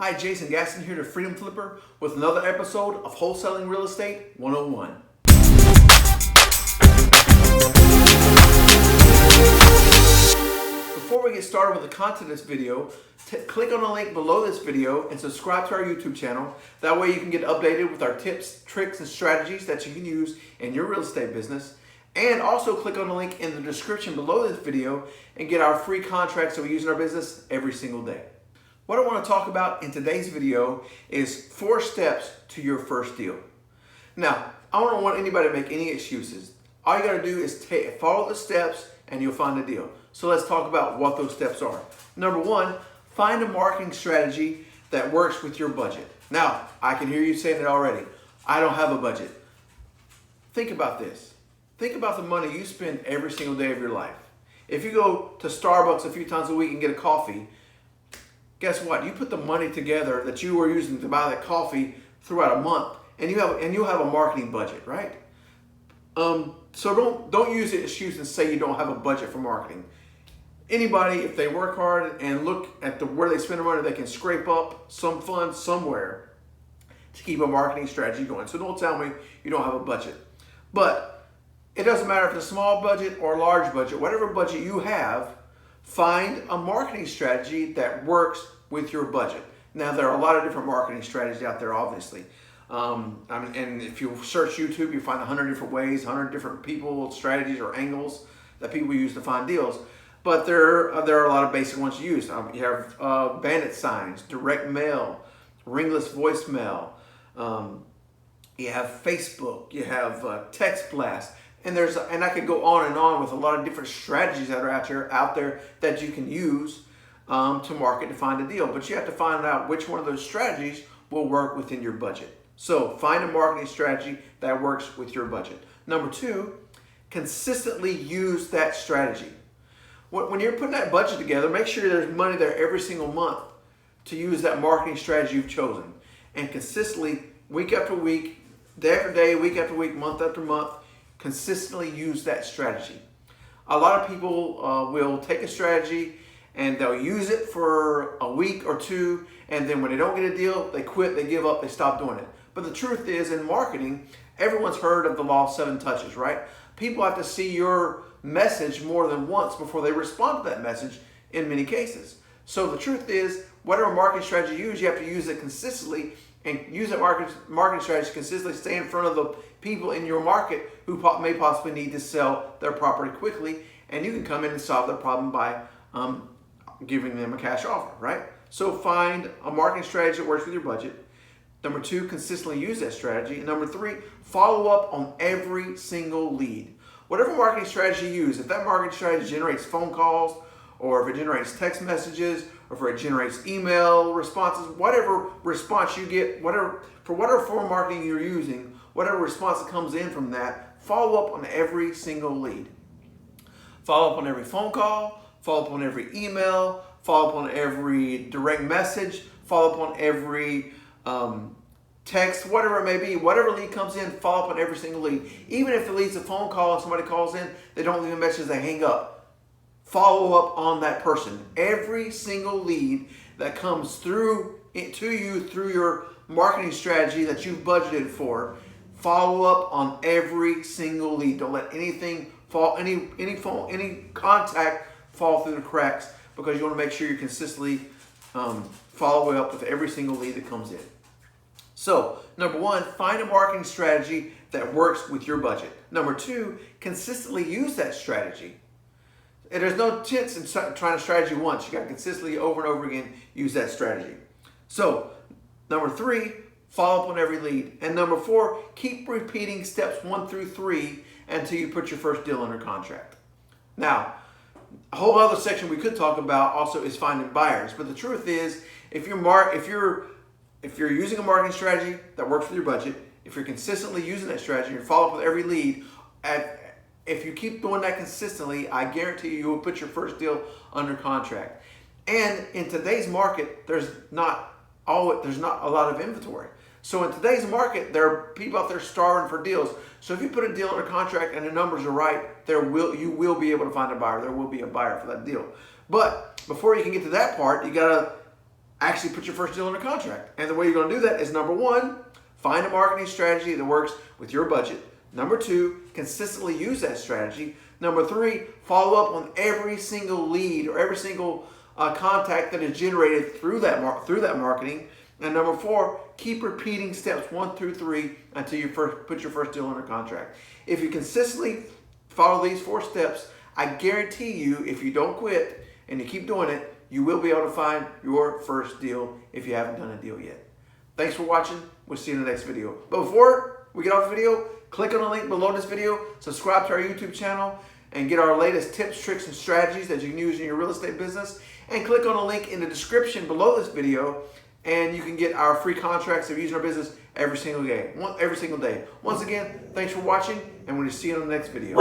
Hi, Jason Gaston here, the Freedom Flipper, with another episode of Wholesaling Real Estate 101. Before we get started with the content of this video, click on the link below this video and subscribe to our YouTube channel. That way you can get updated with our tips, tricks, and strategies that you can use in your real estate business. And also click on the link in the description below this video and get our free contracts that we use in our business every single day. What I want to talk about in today's video is 4 steps to your first deal. Now, I don't want anybody to make any excuses. All you got to do is follow the steps and you'll find a deal. So let's talk about what those steps are. Number 1, find a marketing strategy that works with your budget. Now, I can hear you saying it already. I don't have a budget. Think about this. Think about the money you spend every single day of your life. If you go to Starbucks a few times a week and get a coffee, guess what? You put the money together that you were using to buy that coffee throughout a month, and you'll have a marketing budget, right? So don't use the excuse and say you don't have a budget for marketing. Anybody, if they work hard and look at where they spend their money, they can scrape up some funds somewhere to keep a marketing strategy going. So don't tell me you don't have a budget. But it doesn't matter if it's a small budget or a large budget, whatever budget you have, find a marketing strategy that works with your budget. Now, there are a lot of different marketing strategies out there, obviously. And if you search YouTube, you find 100 different ways, 100 different people, strategies, or angles that people use to find deals. But there are a lot of basic ones to use. You have bandit signs, direct mail, ringless voicemail. You have Facebook. You have text blast. And I could go on and on with a lot of different strategies that are out there that you can use to market to find a deal. But you have to find out which one of those strategies will work within your budget. So find a marketing strategy that works with your budget. Number 2, consistently use that strategy. When you're putting that budget together, make sure there's money there every single month to use that marketing strategy you've chosen. And consistently, week after week, day after day, week after week, month after month, consistently use that strategy. A lot of people will take a strategy and they'll use it for a week or two, and then when they don't get a deal, they quit, they give up, they stop doing it. But the truth is, in marketing, everyone's heard of the law of 7 touches, right? People have to see your message more than once before they respond to that message in many cases. So the truth is, whatever marketing strategy you use, you have to use it consistently and use that marketing strategy consistently. Stay in front of the people in your market who may possibly need to sell their property quickly, and you can come in and solve their problem by giving them a cash offer, right? So find a marketing strategy that works with your budget. Number 2, consistently use that strategy. And number 3, follow up on every single lead. Whatever marketing strategy you use, if that marketing strategy generates phone calls, or if it generates text messages, or if it generates email responses, whatever response you get, whatever form of marketing you're using, whatever response that comes in from that, follow up on every single lead. Follow up on every phone call, follow up on every email, follow up on every direct message, follow up on every text, whatever it may be. Whatever lead comes in, follow up on every single lead. Even if the lead's a phone call and somebody calls in, they don't leave a message, they hang up. Follow up on that person. Every single lead that comes through to you through your marketing strategy that you've budgeted for, follow up on every single lead. Don't let anything fall, any contact fall through the cracks, because you want to make sure you're consistently following up with every single lead that comes in. So, number 1, find a marketing strategy that works with your budget. Number 2, consistently use that strategy. And there's no sense in trying a strategy once. You got to consistently over and over again use that strategy. So, number 3, follow up on every lead. And number 4, keep repeating steps 1 through 3 until you put your first deal under contract. Now, a whole other section we could talk about also is finding buyers. But the truth is, if you're using a marketing strategy that works with your budget, if you're consistently using that strategy and follow up with every lead, if you keep doing that consistently, I guarantee you will put your first deal under contract. And in today's market, there's not a lot of inventory. So in today's market, there are people out there starving for deals. So if you put a deal under contract and the numbers are right, you will be able to find a buyer. There will be a buyer for that deal. But before you can get to that part, you gotta actually put your first deal under contract. And the way you're going to do that is, number one, find a marketing strategy that works with your budget. Number two, consistently use that strategy. Number three, follow up on every single lead or every single contact that is generated through that marketing. And number four, keep repeating steps 1 through 3 until you put your first deal under contract. If you consistently follow these 4 steps, I guarantee you, if you don't quit and you keep doing it, you will be able to find your first deal if you haven't done a deal yet. Thanks for watching. We'll see you in the next video. But before we get off the video, click on the link below this video, subscribe to our YouTube channel, and get our latest tips, tricks, and strategies that you can use in your real estate business. And click on the link in the description below this video, and you can get our free contracts of using our business every single day. Once again, thanks for watching, and we'll see you in the next video.